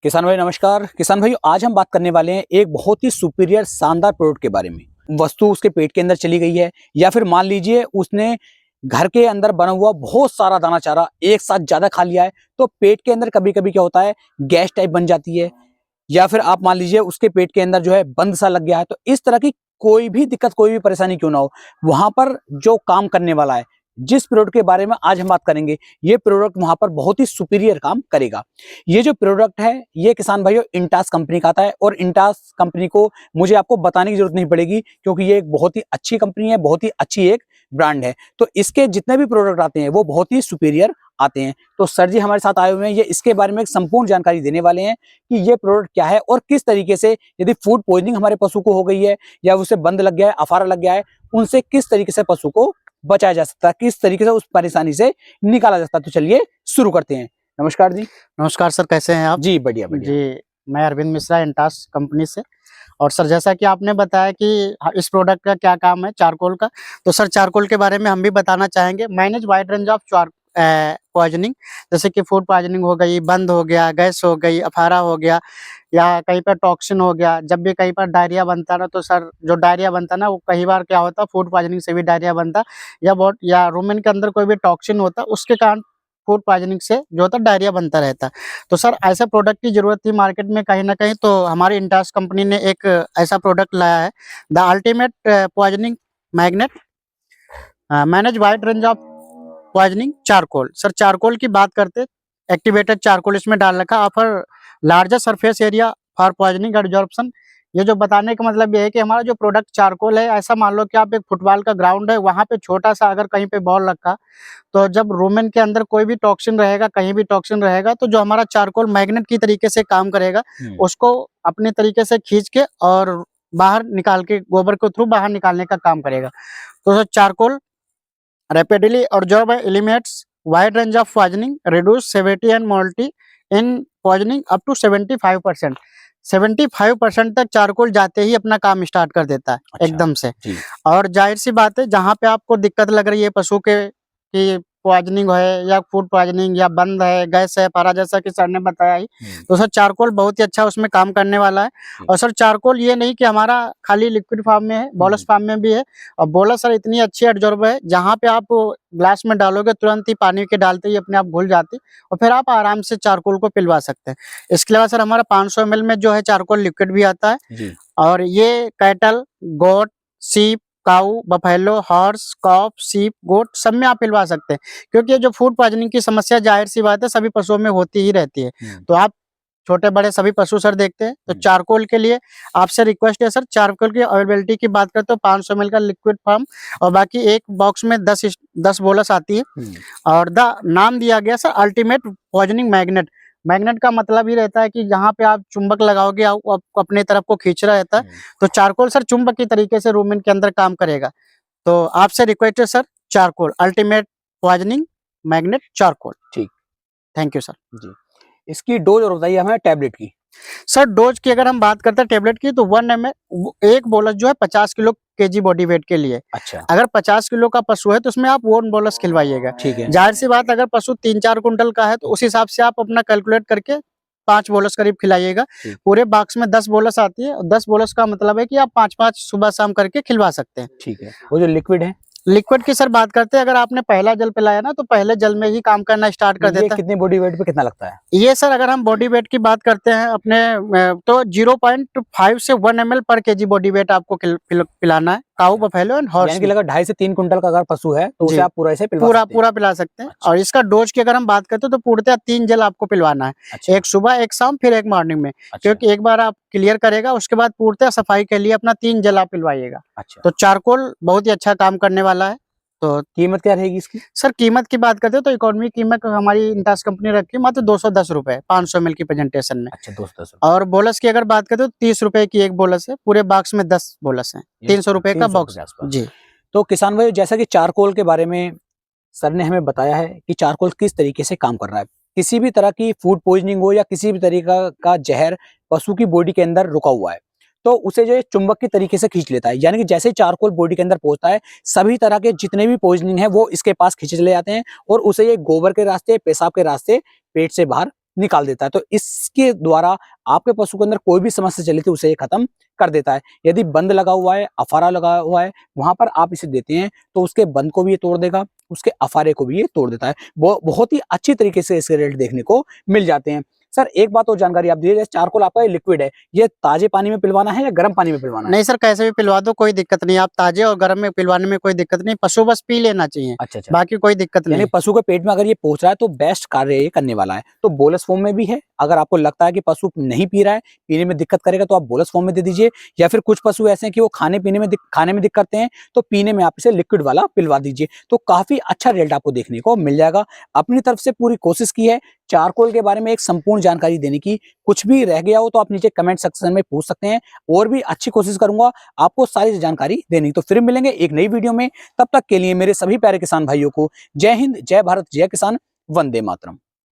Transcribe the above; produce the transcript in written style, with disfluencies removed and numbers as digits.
किसान भाई नमस्कार। किसान भाई आज हम बात करने वाले हैं एक बहुत ही सुपीरियर शानदार प्रोडक्ट के बारे में। वस्तु उसके पेट के अंदर चली गई है या फिर मान लीजिए उसने घर के अंदर बना हुआ बहुत सारा दाना चारा एक साथ ज्यादा खा लिया है, तो पेट के अंदर कभी कभी क्या होता है, गैस टाइप बन जाती है या फिर आप मान लीजिए उसके पेट के अंदर जो है बंद सा लग गया है। तो इस तरह की कोई भी दिक्कत, कोई भी परेशानी क्यों ना हो, वहां पर जो काम करने वाला है, जिस प्रोडक्ट के बारे में आज हम बात करेंगे, ये प्रोडक्ट वहां पर बहुत ही सुपीरियर काम करेगा। ये जो प्रोडक्ट है ये किसान भाइयों इंटास कंपनी का आता है और इंटास कंपनी को मुझे आपको बताने की जरूरत नहीं पड़ेगी क्योंकि ये एक बहुत ही अच्छी कंपनी है, बहुत ही अच्छी एक ब्रांड है। तो इसके जितने भी प्रोडक्ट आते हैं वो बहुत ही सुपीरियर आते हैं। तो सर जी हमारे साथ आए हुए हैं, ये इसके बारे में एक संपूर्ण जानकारी देने वाले हैं कि ये प्रोडक्ट क्या है और किस तरीके से यदि फूड पॉइजनिंग हमारे पशु को हो गई है या उसे बंद लग गया है, अफारा लग गया है, उनसे किस तरीके से पशु को बचाया जा सकता है, किस तरीके से उस परेशानी से निकाला जा सकता है। तो चलिए शुरू करते हैं। नमस्कार जी। नमस्कार सर, कैसे हैं आप? जी बढ़िया बढ़िया। जी, मैं अरविंद मिश्रा इंटास कंपनी से। और सर जैसा कि आपने बताया कि इस प्रोडक्ट का क्या काम है चारकोल का, तो सर चारकोल के बारे में हम भी बताना चाहेंगे। Manage wide range of poisoning, जैसे कि फूड पॉइजनिंग हो गई, बंद हो गया, गैस हो गई, अफारा हो गया या कहीं पर टॉक्सिन हो गया। जब भी कहीं पर डायरिया बनता है ना, तो सर जो डायरिया बनता है ना, वो कई बार क्या होता है, फूड पॉइजनिंग से भी डायरिया बनता या रूमेन के अंदर कोई भी टॉक्सिन होता है, उसके कारण फूड पॉइजनिंग से जो होता है डायरिया बनता रहता है। तो सर ऐसे प्रोडक्ट की जरूरत थी मार्केट में कहीं ना कहीं, तो हमारी इंटास कंपनी ने एक ऐसा प्रोडक्ट लाया है, the ultimate poisoning magnet manage wide range of poisoning charcoal. Sir charcoal की बात करते, एक्टिवेटेड चारकोल इसमें डाल रखा, offer larger surface area for poisoning absorption. ये जो बताने का मतलब ये है कि हमारा जो प्रोडक्ट चारकोल है, ऐसा मान लो कि आप एक फुटबॉल का ग्राउंड है, वहां पे छोटा सा अगर कहीं पे बॉल रखा, तो जब रूमेन के अंदर कोई भी टॉक्सिन रहेगा, कहीं भी टॉक्सिन रहेगा, तो जो हमारा चारकोल मैग्नेट की तरीके से काम करेगा, उसको अपने तरीके से खींच के और बाहर निकाल के, गोबर के थ्रू बाहर निकालने का काम करेगा। तो sir charcoal rapidly absorb and eliminates wide range of poisoning, reduce severity and mortality in poisoning up to 75%। 75% तक चारकोल जाते ही अपना काम स्टार्ट कर देता है। अच्छा, एकदम से। और जाहिर सी बात है, जहाँ पे आपको दिक्कत लग रही है पशु के कि पॉइजनिंग है या फूड पॉइजनिंग या बंद है, गैस है, पारा, जैसा कि सर ने बताया ही, तो सर चारकोल बहुत ही अच्छा उसमें काम करने वाला है। और सर चारकोल ये नहीं कि हमारा खाली लिक्विड फॉर्म में है, बोलस फॉर्म में भी है। और बोलस सर इतनी अच्छी एब्जॉर्बर है, जहाँ पे आप ग्लास में डालोगे तुरंत ही पानी के डालते ही अपने आप घुल जाती, और फिर आप आराम से चारकोल को पिलवा सकते हैं। इसके अलावा सर हमारा 500 ml में जो है चारकोल लिक्विड भी आता है। और ये कैटल, गोट, सीप, काऊ, बफेलो, हॉर्स, कॉफ, सीप, गोट सब में आप पिलवा सकते हैं, क्योंकि ये जो फूड पॉइजनिंग की समस्या जाहिर सी बात है सभी पशुओं में होती ही रहती है। तो आप छोटे बड़े सभी पशु सर देखते हैं। तो चारकोल के लिए आपसे रिक्वेस्ट है सर, चारकोल की अवेलेबिलिटी की बात करते हो 500 ml का लिक्विड फॉर्म, और बाकी एक बॉक्स में 10 बोलस आती है। और द नाम दिया गया sir ultimate poisoning magnet. Magnet का मतलब ही रहता है कि जहाँ पे आप चुंबक लगाओगे आप अपने तरफ को खींच रहा रहता है। तो चारकोल सर चुंबक की तरीके से रूमेन के अंदर काम करेगा। तो आपसे रिक्वेस्ट है sir, charcoal ultimate poisoning magnet charcoal. ठीक, थैंक यू सर जी। इसकी डोज और बताइए हमें टैबलेट की। सर डोज की अगर हम बात करते हैं टेबलेट की, तो 1 ml एक बोलस जो है 50 किलो केजी बॉडी वेट के लिए। अच्छा, अगर 50 किलो का पशु है तो उसमें आप 1 बोलस खिलवाइएगा। ठीक है। जाहिर सी बात, अगर पशु 3-4 कुंटल का है तो उस हिसाब से आप अपना कैलकुलेट करके 5 बोलस करीब खिलाइएगा। पूरे बॉक्स में 10 बोलस आती है, 10 बोलस का मतलब है कि आप 5-5 सुबह शाम करके खिलवा सकते हैं। ठीक है। वो जो लिक्विड है, लिक्विड की सर बात करते हैं, अगर आपने पहला जल पिलाया ना, तो पहले जल में ही काम करना स्टार्ट कर देता है। कितने बॉडी वेट पे कितना लगता है ये सर? अगर हम बॉडी वेट की बात करते हैं अपने, तो 0.5 से 1 ml पर केजी बॉडी वेट आपको पिलाना है। काऊ, बफेलो एंड हॉर्स, यानी कि लगभग 2.5 से 3 कुंटल का अगर पशु है तो उसे आप पूरा ऐसे पूरा पिला सकते हैं। अच्छा। और इसका डोज की अगर हम बात करते हैं तो पूर्णतः 3 जल आपको पिलवाना है। अच्छा। एक सुबह, एक शाम, फिर एक मॉर्निंग में। अच्छा। क्योंकि एक बार आप क्लियर करेगा, उसके बाद पूर्णतः सफाई के लिए अपना 3 जल आप पिलवाइएगा। अच्छा। तो चारकोल बहुत ही अच्छा काम करने वाला है। तो कीमत क्या रहेगी इसकी? सर कीमत की बात करते हैं तो इकोनॉमी कीमत हमारी इंटास कंपनी रखी है मात्र 210 रुपए 500 ml की प्रेजेंटेशन में। अच्छा, 210। और बोलस की अगर बात करते हो तो 30 रुपए की एक बोलस है, पूरे बॉक्स में 10 बोलस है, 300 रुपए का बॉक्स जी। तो किसान भाई, जैसा कि चारकोल के बारे में सर ने हमें बताया है कि चारकोल किस तरीके से काम कर रहा है, किसी भी तरह की फूड पॉइजनिंग हो या किसी भी तरीका का जहर पशु की बॉडी के अंदर रुका हुआ है, तो उसे जो है चुंबक की तरीके से खींच लेता है। यानी कि जैसे चारकोल बॉडी के अंदर पहुंचता है, सभी तरह के जितने भी पॉइजनिंग है वो इसके पास खींचे चले जाते हैं और उसे ये गोबर के रास्ते, पेशाब के रास्ते पेट से बाहर निकाल देता है। तो इसके द्वारा आपके पशु के अंदर कोई भी समस्या चली थी उसे ये खत्म कर देता है। यदि बंद लगा हुआ है, अफारा लगा हुआ है, वहां पर आप इसे देते हैं तो उसके बंद को भी ये तोड़ देगा, उसके अफारे को भी ये तोड़ देता है। बहुत ही अच्छी तरीके से इसके रिजल्ट देखने को मिल जाते हैं। सर एक बात और जानकारी आप दीजिए, चारकोल आपका लिक्विड है, ये ताजे पानी में पिलवाना है या गर्म पानी में पिलवाना है? नहीं सर, कैसे भी पिलवा दो, कोई दिक्कत नहीं। आप ताजे और गर्म में पिलवाने में कोई दिक्कत नहीं, पशु बस पी लेना चाहिए, अच्छा अच्छा, बाकी कोई दिक्कत यानी नहीं। पशु के पेट में अगर ये पहुंच रहा है तो बेस्ट कार्य ये करने वाला है। तो बोलस फॉर्म में भी है, अगर आपको लगता है कि पशु नहीं पी रहा है, पीने में दिक्कत करेगा, तो आप बोलस फॉर्म में दे दीजिए। या फिर कुछ पशु ऐसे हैं कि वो खाने में दिक्कत करते हैं, तो पीने में आप इसे लिक्विड वाला पिलवा दीजिए, तो काफी अच्छा रिजल्ट आपको देखने को मिल जाएगा। अपनी तरफ से पूरी कोशिश की है चारकोल के बारे में एक संपूर्ण जानकारी देने की। कुछ भी रह गया हो तो आप नीचे कमेंट सेक्शन में पूछ सकते हैं, और भी अच्छी कोशिश करूंगा आपको सारी जानकारी देने की। तो फिर मिलेंगे एक नई वीडियो में, तब तक के लिए मेरे सभी प्यारे किसान भाइयों को जय हिंद, जय भारत, जय किसान, वंदे मातरम।